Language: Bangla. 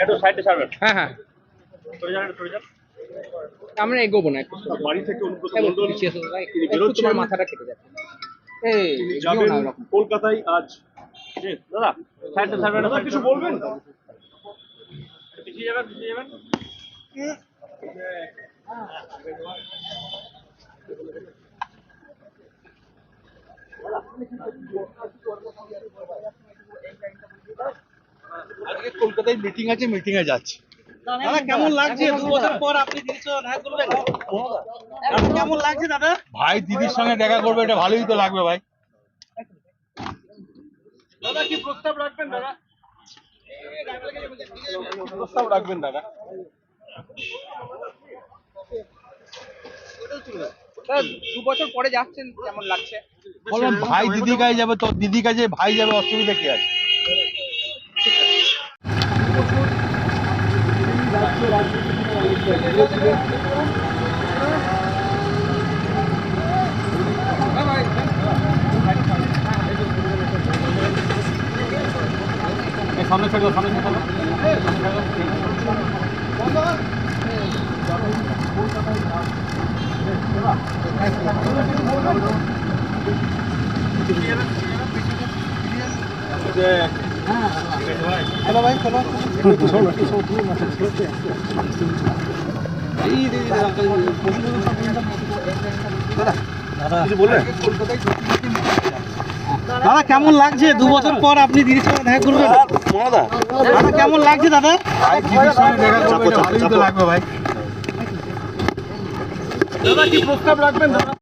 একটু সাইডে ছাড়বেন। হ্যাঁ হ্যাঁ, সরে যান, সরে যান। আমরা এগোবো না, একটু বাড়ি থেকে অনুব্রত একটু মণ্ডল পিছিয়ে এসো দাদা, তিনি একটু বেরোচ্ছেন। তোমার মাথাটা কেটে যাচ্ছে। এই তিনি দিও যাবেন না ওরকম। কলকাতায় আজ। জি, দাদা সাইডে ছাড়বেন। দাদা কিছু বলবেন? পিছিয়ে যাবেন, পিছিয়ে যাবেন। আজকে কলকাতায় মিটিং আছে, মিটিং এ যাচ্ছি। দাদা কেমন লাগছে 2 বছর পর আপনি দিদির সঙ্গে দেখা করবেন? এখন কেমন লাগছে দাদা? ভাই দিদির সঙ্গে দেখা করবে, এটা ভালোই তো লাগবে ভাই। দাদা কি প্রস্তাব রাখবেন দাদা? প্রস্তাব রাখবেন দাদা। দাদা 2 বছর পরে যাচ্ছেন, কেমন লাগছে? বললাম ভাই দিদি কাছে যাবে, তো দিদি কাছে ভাই যাবে, অসুবিধা কি আছে? সামনে থাকো, সামনে থাকো। চলো ভাই, চলো। দাদা কেমন লাগছে 2 বছর পর আপনি দিদির সঙ্গে দেখা করবেন? দাদা কেমন লাগছে দাদা? ভাই দিদির সঙ্গে দেখা করবে, এটা ভালোই তো লাগবে ভাই। দাদা কি প্রস্তাব রাখবেন দাদা?